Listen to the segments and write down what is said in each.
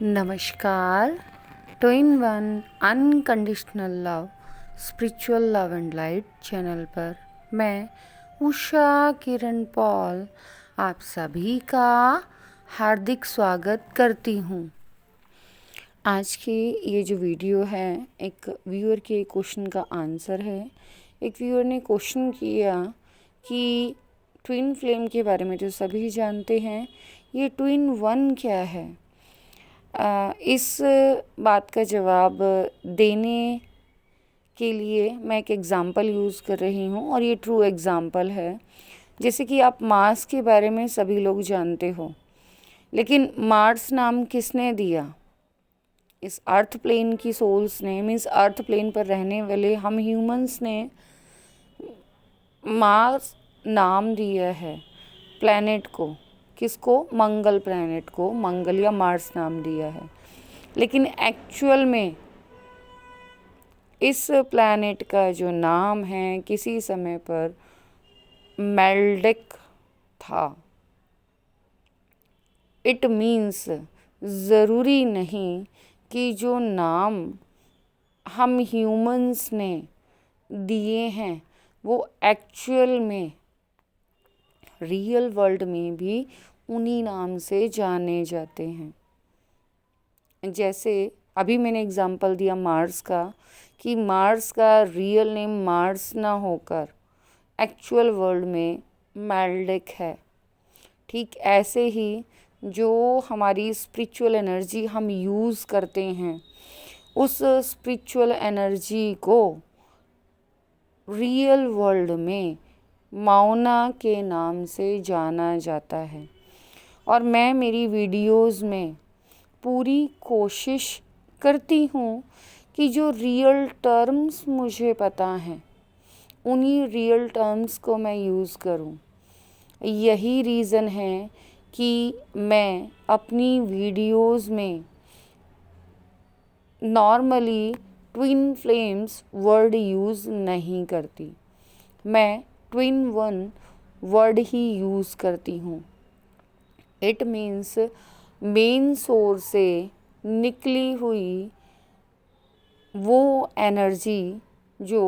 नमस्कार। Two in one unconditional love spiritual love and light channel पर मैं Usha Kiran Paul आप सभी का हार्दिक स्वागत करती हूँ। आज की ये जो वीडियो है एक व्यूअर के क्वेश्चन का आंसर है। एक व्यूअर ने क्वेश्चन किया कि ट्विन फ्लेम के बारे में तो सभी जानते हैं, ये ट्विन वन क्या है। इस बात का जवाब देने के लिए मैं एक एग्ज़ाम्पल यूज़ कर रही हूँ और ये ट्रू एग्ज़ाम्पल है। जैसे कि आप मार्स के बारे में सभी लोग जानते हो, लेकिन मार्स नाम किसने दिया? इस अर्थ प्लेन की सोल्स ने, मीन्स अर्थ प्लेन पर रहने वाले हम ह्यूमंस ने मार्स नाम दिया है प्लैनेट को। किसको? मंगल प्लैनेट को मंगल या मार्स नाम दिया है। लेकिन एक्चुअल में इस प्लैनेट का जो नाम है किसी समय पर मेल्डिक था। इट मीन्स ज़रूरी नहीं कि जो नाम हम ह्यूमंस ने दिए हैं वो एक्चुअल में रियल वर्ल्ड में भी उन्हीं नाम से जाने जाते हैं। जैसे अभी मैंने एग्ज़ाम्पल दिया मार्स का, कि मार्स का रियल नेम मार्स ना होकर एक्चुअल वर्ल्ड में मेल्डिक है। ठीक ऐसे ही जो हमारी स्पिरिचुअल एनर्जी हम यूज़ करते हैं, उस स्पिरिचुअल एनर्जी को रियल वर्ल्ड में माउना के नाम से जाना जाता है। और मैं मेरी वीडियोस में पूरी कोशिश करती हूँ कि जो रियल टर्म्स मुझे पता हैं उन्हीं रियल टर्म्स को मैं यूज़ करूँ। यही रीज़न है कि मैं अपनी वीडियोस में normally twin flames word use नहीं करती, मैं ट्विन वन वर्ड ही यूज़ करती हूँ। इट मीन्स मेन सोर्स से निकली हुई वो एनर्जी जो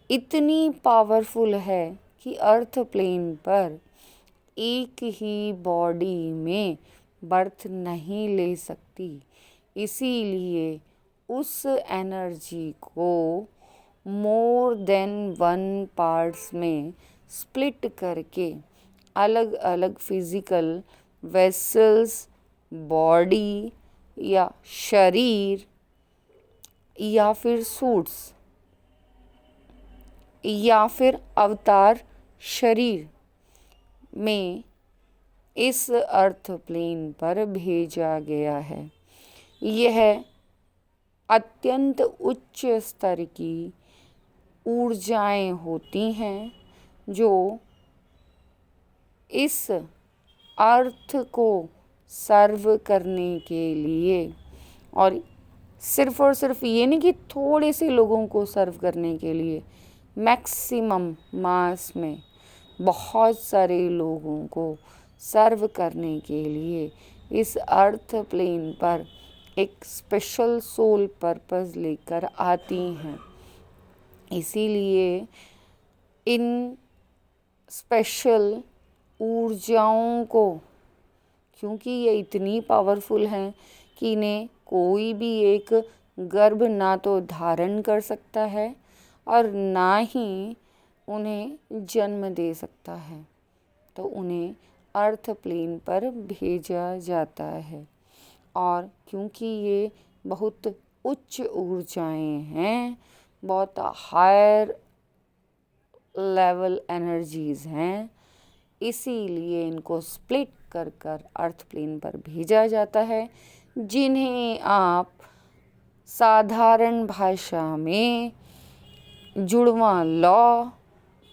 इतनी पावरफुल है कि अर्थ प्लेन पर एक ही बॉडी में बर्थ नहीं ले सकती। इसीलिए उस एनर्जी को मोर देन वन पार्ट्स में स्प्लिट करके अलग अलग फिज़िकल वेसल्स, बॉडी या शरीर या फिर सूट्स या फिर अवतार शरीर में इस अर्थ प्लेन पर भेजा गया है। यह अत्यंत उच्च स्तर की ऊर्जाएं होती हैं जो इस अर्थ को सर्व करने के लिए, और सिर्फ ये नहीं कि थोड़े से लोगों को सर्व करने के लिए, मैक्सिमम मास में बहुत सारे लोगों को सर्व करने के लिए इस अर्थ प्लेन पर एक स्पेशल सोल पर्पस लेकर आती हैं। इसीलिए इन स्पेशल ऊर्जाओं को, क्योंकि ये इतनी पावरफुल हैं कि इन्हें कोई भी एक गर्भ ना तो धारण कर सकता है और ना ही उन्हें जन्म दे सकता है, तो उन्हें अर्थ प्लेन पर भेजा जाता है। और क्योंकि ये बहुत उच्च ऊर्जाएं हैं, बहुत हायर लेवल एनर्जीज़ हैं, इसीलिए इनको स्प्लिट कर कर अर्थ प्लेन पर भेजा जाता है, जिन्हें आप साधारण भाषा में जुड़वां लॉ,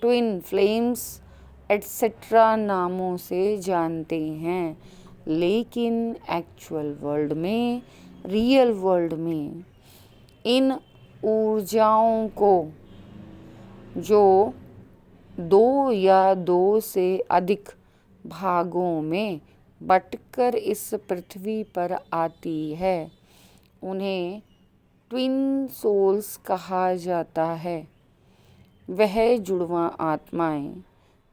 ट्विन फ्लेम्स एट्सेट्रा नामों से जानते हैं। लेकिन एक्चुअल वर्ल्ड में, रियल वर्ल्ड में इन ऊर्जाओं को जो दो या दो से अधिक भागों में बंटकर इस पृथ्वी पर आती है, उन्हें ट्विन सोल्स कहा जाता है। वह जुड़वा आत्माएं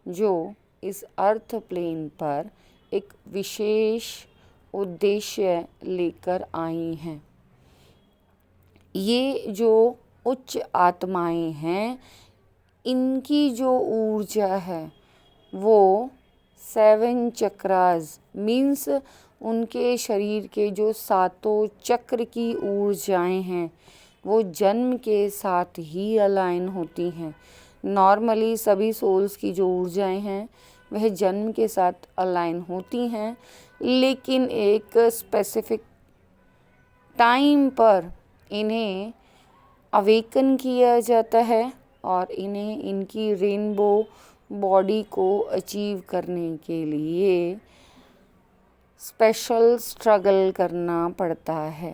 जो इस अर्थ प्लेन पर एक विशेष उद्देश्य लेकर आई हैं। ये जो उच्च आत्माएं हैं, इनकी जो ऊर्जा है वो 7 चक्रास मीन्स उनके शरीर के जो सातों चक्र की ऊर्जाएं हैं वो जन्म के साथ ही अलाइन होती हैं। नॉर्मली सभी सोल्स की जो ऊर्जाएं हैं वह जन्म के साथ अलाइन होती हैं, लेकिन एक स्पेसिफिक टाइम पर इन्हें अवेकन किया जाता है और इन्हें इनकी रेनबो बॉडी को अचीव करने के लिए स्पेशल स्ट्रगल करना पड़ता है।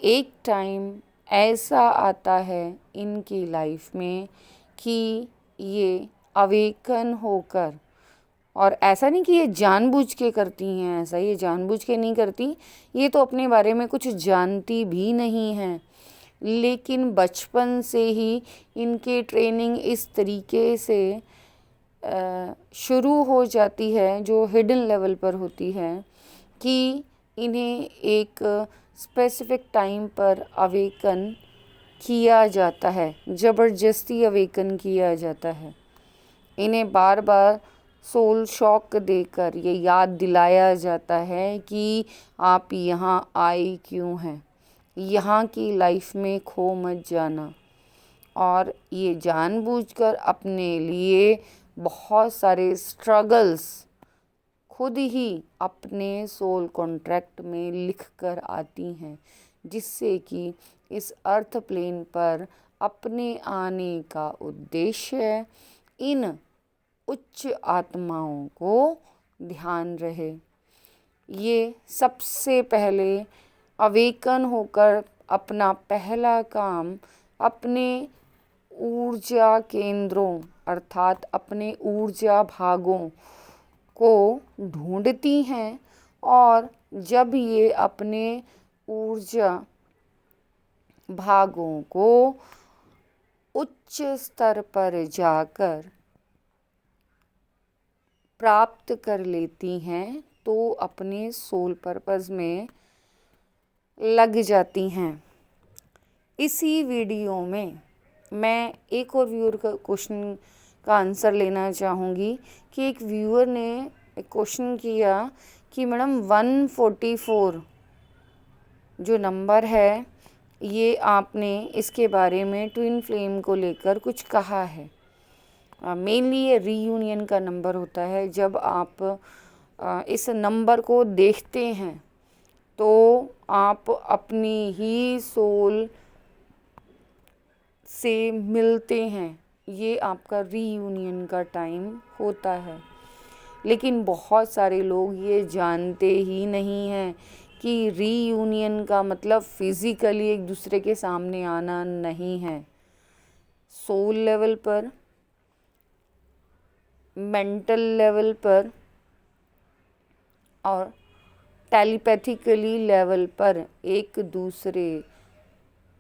एक टाइम ऐसा आता है इनकी लाइफ में कि ये अवेकन होकर, और ऐसा नहीं कि ये जानबूझ के करती हैं, ऐसा ये जानबूझ के नहीं करती, ये तो अपने बारे में कुछ जानती भी नहीं हैं, लेकिन बचपन से ही इनकी ट्रेनिंग इस तरीके से शुरू हो जाती है जो हिडन लेवल पर होती है कि इन्हें एक स्पेसिफिक टाइम पर अवेकन किया जाता है, ज़बरदस्ती अवेकन किया जाता है। इन्हें बार बार सोल शॉक देकर ये याद दिलाया जाता है कि आप यहाँ आए क्यों हैं, यहाँ की लाइफ में खो मत जाना। और ये जानबूझकर अपने लिए बहुत सारे स्ट्रगल्स खुद ही अपने सोल कॉन्ट्रैक्ट में लिख कर आती हैं, जिससे कि इस अर्थ प्लेन पर अपने आने का उद्देश्य इन उच्च आत्माओं को ध्यान रहे। ये सबसे पहले अवेकन होकर अपना पहला काम अपने ऊर्जा केंद्रों अर्थात अपने ऊर्जा भागों को ढूंढती हैं, और जब ये अपने ऊर्जा भागों को उच्च स्तर पर जाकर प्राप्त कर लेती हैं तो अपने सोल पर्पस में लग जाती हैं। इसी वीडियो में मैं एक और व्यूअर का क्वेश्चन का आंसर लेना चाहूँगी कि एक व्यूअर ने एक क्वेश्चन किया कि मैडम 144 जो नंबर है, ये आपने इसके बारे में ट्विन फ्लेम को लेकर कुछ कहा है। मेनली ये रीयूनियन का नंबर होता है। जब आप इस नंबर को देखते हैं तो आप अपनी ही सोल से मिलते हैं, ये आपका रीयूनियन का टाइम होता है। लेकिन बहुत सारे लोग ये जानते ही नहीं हैं कि रीयूनियन का मतलब फिज़िकली एक दूसरे के सामने आना नहीं है। सोल लेवल पर, मेंटल लेवल पर और टेलीपैथिकली लेवल पर एक दूसरे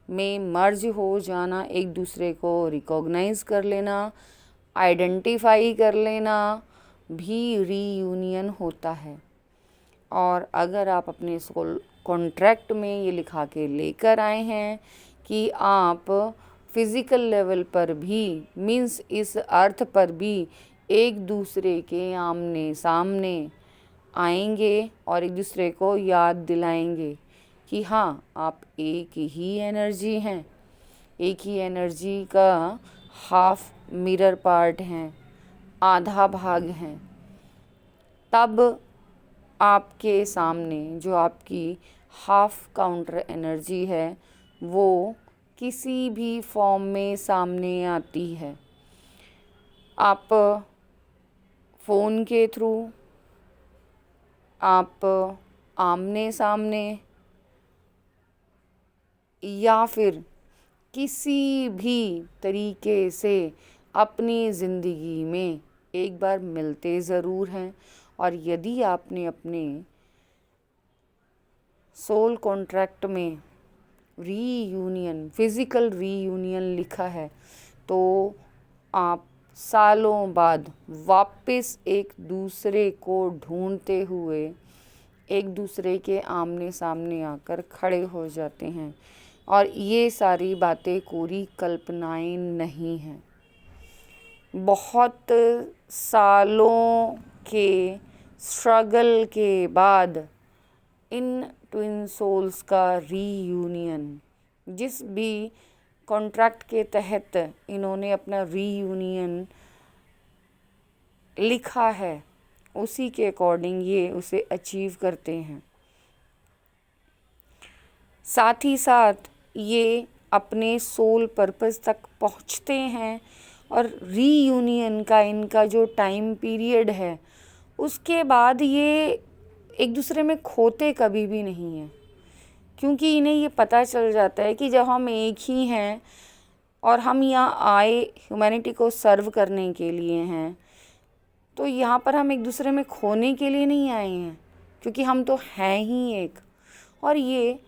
में मर्ज हो जाना, एक दूसरे को रिकॉग्नाइज कर लेना, आइडेंटिफाई कर लेना भी रीयूनियन होता है। और अगर आप अपने सोल कॉन्ट्रैक्ट में ये लिखा के लेकर आए हैं कि आप फिज़िकल लेवल पर भी मीन्स इस अर्थ पर भी एक दूसरे के आमने सामने आएंगे और एक दूसरे को याद दिलाएंगे कि हाँ, आप एक ही एनर्जी हैं, एक ही एनर्जी का हाफ मिरर पार्ट हैं, आधा भाग हैं, तब आपके सामने जो आपकी हाफ काउंटर एनर्जी है वो किसी भी फॉर्म में सामने आती है। आप फ़ोन के थ्रू, आप आमने सामने, या फिर किसी भी तरीके से अपनी ज़िंदगी में एक बार मिलते ज़रूर हैं। और यदि आपने अपने सोल कॉन्ट्रैक्ट में रीयूनियन, फिज़िकल रीयूनियन लिखा है, तो आप सालों बाद वापस एक दूसरे को ढूंढते हुए एक दूसरे के आमने सामने आकर खड़े हो जाते हैं। और ये सारी बातें कोरी कल्पनाएं नहीं हैं। बहुत सालों के स्ट्रगल के बाद इन ट्विन सोल्स का रीयूनियन, जिस भी कॉन्ट्रैक्ट के तहत इन्होंने अपना रीयूनियन लिखा है, उसी के अकॉर्डिंग ये उसे अचीव करते हैं। साथ ही साथ ये अपने सोल पर्पस तक पहुंचते हैं। और रीयूनियन का इनका जो टाइम पीरियड है, उसके बाद ये एक दूसरे में खोते कभी भी नहीं हैं, क्योंकि इन्हें ये पता चल जाता है कि जब हम एक ही हैं और हम यहाँ आए ह्यूमैनिटी को सर्व करने के लिए हैं, तो यहाँ पर हम एक दूसरे में खोने के लिए नहीं आए हैं, क्योंकि हम तो हैं ही एक। और ये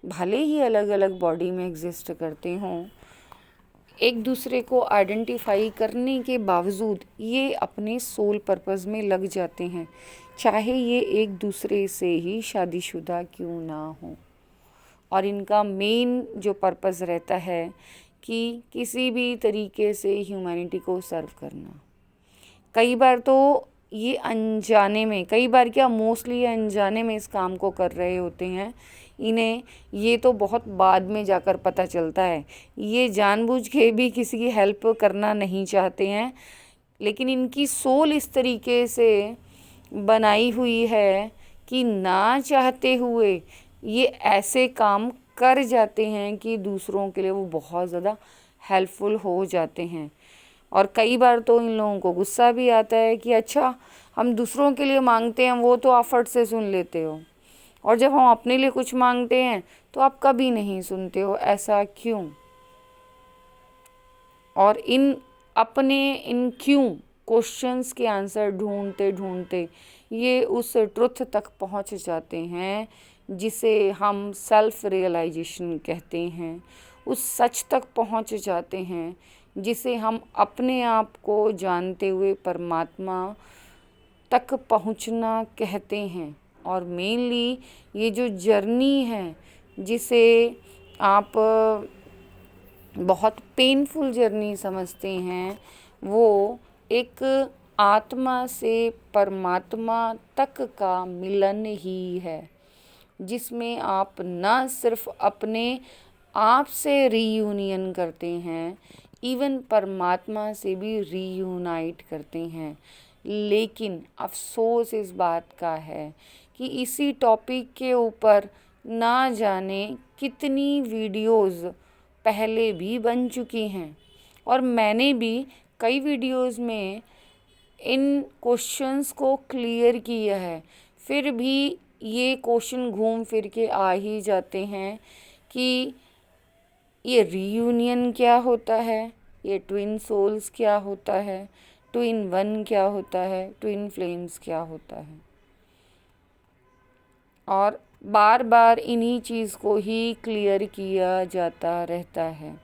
भले ही अलग अलग बॉडी में एग्जिस्ट करते हों, एक दूसरे को आइडेंटिफाई करने के बावजूद ये अपने सोल पर्पस में लग जाते हैं, चाहे ये एक दूसरे से ही शादीशुदा क्यों ना हो। और इनका मेन जो पर्पस रहता है कि किसी भी तरीके से ह्यूमैनिटी को सर्व करना। कई बार तो ये अनजाने में, कई बार क्या मोस्टली अनजाने में इस काम को कर रहे होते हैं। इन्हें ये तो बहुत बाद में जाकर पता चलता है। ये जानबूझ के भी किसी की हेल्प करना नहीं चाहते हैं, लेकिन इनकी सोल इस तरीके से बनाई हुई है कि ना चाहते हुए ये ऐसे काम कर जाते हैं कि दूसरों के लिए वो बहुत ज़्यादा हेल्पफुल हो जाते हैं। और कई बार तो इन लोगों को गुस्सा भी आता है कि अच्छा, हम दूसरों के लिए मांगते हैं वो तो आप फट से सुन लेते हो, और जब हम अपने लिए कुछ मांगते हैं तो आप कभी नहीं सुनते हो, ऐसा क्यों। और इन क्यों क्वेश्चंस के आंसर ढूंढते ढूंढते ये उस ट्रुथ तक पहुंच जाते हैं जिसे हम सेल्फ रियलाइजेशन कहते हैं। उस सच तक पहुंच जाते हैं जिसे हम अपने आप को जानते हुए परमात्मा तक पहुंचना कहते हैं। और मेनली ये जो जर्नी है, जिसे आप बहुत पेनफुल जर्नी समझते हैं, वो एक आत्मा से परमात्मा तक का मिलन ही है, जिसमें आप न सिर्फ अपने आप से रीयूनियन करते हैं, इवन परमात्मा से भी रीयूनाइट करते हैं। लेकिन अफसोस इस बात का है कि इसी टॉपिक के ऊपर ना जाने कितनी वीडियोस पहले भी बन चुकी हैं, और मैंने भी कई वीडियोस में इन क्वेश्चंस को क्लियर किया है। फिर भी ये क्वेश्चन घूम फिर के आ ही जाते हैं कि ये रीयूनियन क्या होता है, ये ट्विन सोल्स क्या होता है, ट्विन वन क्या होता है, ट्विन फ्लेम्स क्या होता है। और बार बार इन्हीं चीज़ को ही क्लियर किया जाता रहता है।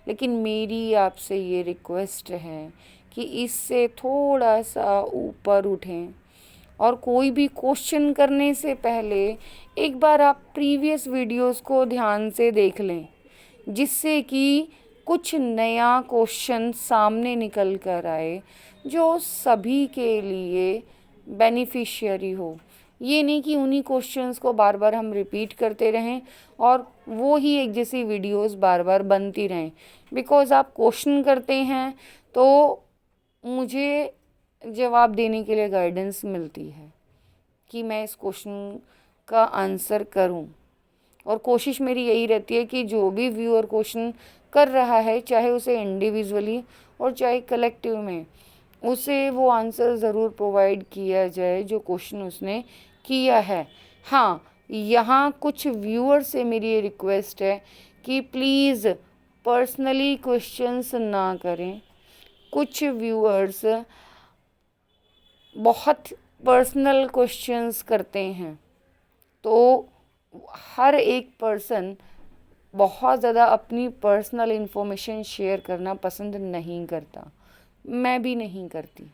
लेकिन मेरी आपसे ये रिक्वेस्ट है कि इससे थोड़ा सा ऊपर उठें, और कोई भी क्वेश्चन करने से पहले एक बार आप प्रीवियस वीडियोस को ध्यान से देख लें, जिससे कि कुछ नया क्वेश्चन सामने निकल कर आए जो सभी के लिए बेनिफिशियरी हो। ये नहीं कि उन्हीं क्वेश्चंस को बार बार हम रिपीट करते रहें और वो ही एक जैसी वीडियोस बार बार बनती रहें। बिकॉज़ आप क्वेश्चन करते हैं तो मुझे जवाब देने के लिए गाइडेंस मिलती है कि मैं इस क्वेश्चन का आंसर करूं, और कोशिश मेरी यही रहती है कि जो भी व्यूअर क्वेश्चन कर रहा है, चाहे उसे इंडिविजुअली और चाहे कलेक्टिव में, उसे वो आंसर ज़रूर प्रोवाइड किया जाए जो क्वेश्चन उसने किया है। हाँ, यहाँ कुछ व्यूअर से मेरी ये रिक्वेस्ट है कि प्लीज़ पर्सनली क्वेश्चंस ना करें, कुछ व्यूअर्स बहुत पर्सनल क्वेश्चंस करते हैं, तो हर एक पर्सन बहुत ज़्यादा अपनी पर्सनल इन्फॉर्मेशन शेयर करना पसंद नहीं करता। मैं भी नहीं करती।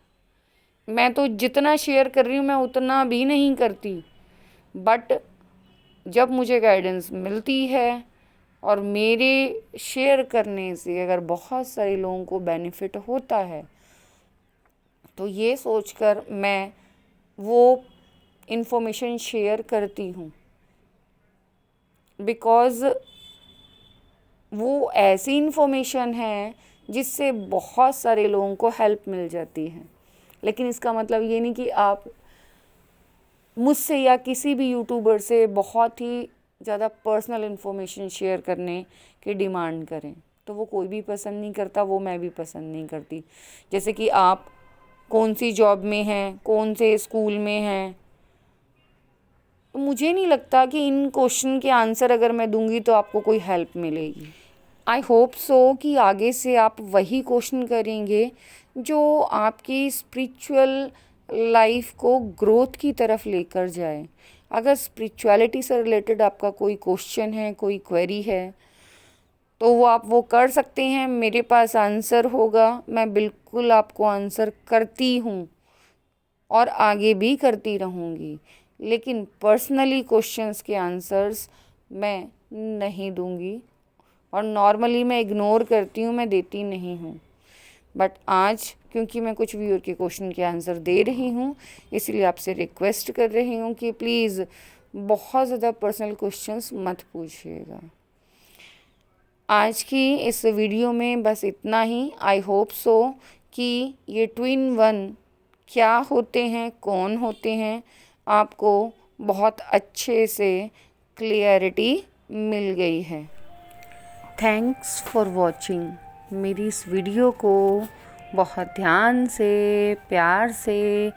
मैं तो जितना शेयर कर रही हूँ मैं उतना भी नहीं करती, बट जब मुझे गाइडेंस मिलती है और मेरे शेयर करने से अगर बहुत सारे लोगों को बेनिफिट होता है, तो ये सोचकर मैं वो इन्फॉर्मेशन शेयर करती हूँ, बिकॉज़ वो ऐसी इन्फॉर्मेशन है जिससे बहुत सारे लोगों को हेल्प मिल जाती है। लेकिन इसका मतलब ये नहीं कि आप मुझसे या किसी भी यूट्यूबर से बहुत ही ज़्यादा पर्सनल इन्फॉर्मेशन शेयर करने की डिमांड करें, तो वो कोई भी पसंद नहीं करता, वो मैं भी पसंद नहीं करती। जैसे कि आप कौन सी जॉब में हैं, कौन से स्कूल में हैं, तो मुझे नहीं लगता कि इन क्वेश्चन के आंसर अगर मैं दूंगी तो आपको कोई हेल्प मिलेगी। आई होप सो कि आगे से आप वही क्वेश्चन करेंगे जो आपकी स्पिरिचुअल लाइफ को ग्रोथ की तरफ लेकर जाए। अगर स्पिरिचुअलिटी से रिलेटेड आपका कोई क्वेश्चन है, कोई क्वेरी है, तो वो आप वो कर सकते हैं, मेरे पास आंसर होगा, मैं बिल्कुल आपको आंसर करती हूँ और आगे भी करती रहूँगी। लेकिन पर्सनली क्वेश्चंस के आंसर्स मैं नहीं दूँगी और नॉर्मली मैं इग्नोर करती हूँ, मैं देती नहीं हूँ। बट आज क्योंकि मैं कुछ व्यूअर के क्वेश्चन के आंसर दे रही हूँ, इसलिए आपसे रिक्वेस्ट कर रही हूँ कि प्लीज़ बहुत ज़्यादा पर्सनल क्वेश्चंस मत पूछिएगा। आज की इस वीडियो में बस इतना ही। आई होप सो कि ये ट्विन वन क्या होते हैं, कौन होते हैं, आपको बहुत अच्छे से क्लियरिटी मिल गई है। Thanks for watching. मेरी इस वीडियो को बहुत ध्यान से, प्यार से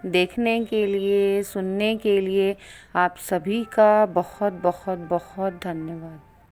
देखने के लिए, सुनने के लिए आप सभी का बहुत बहुत बहुत धन्यवाद।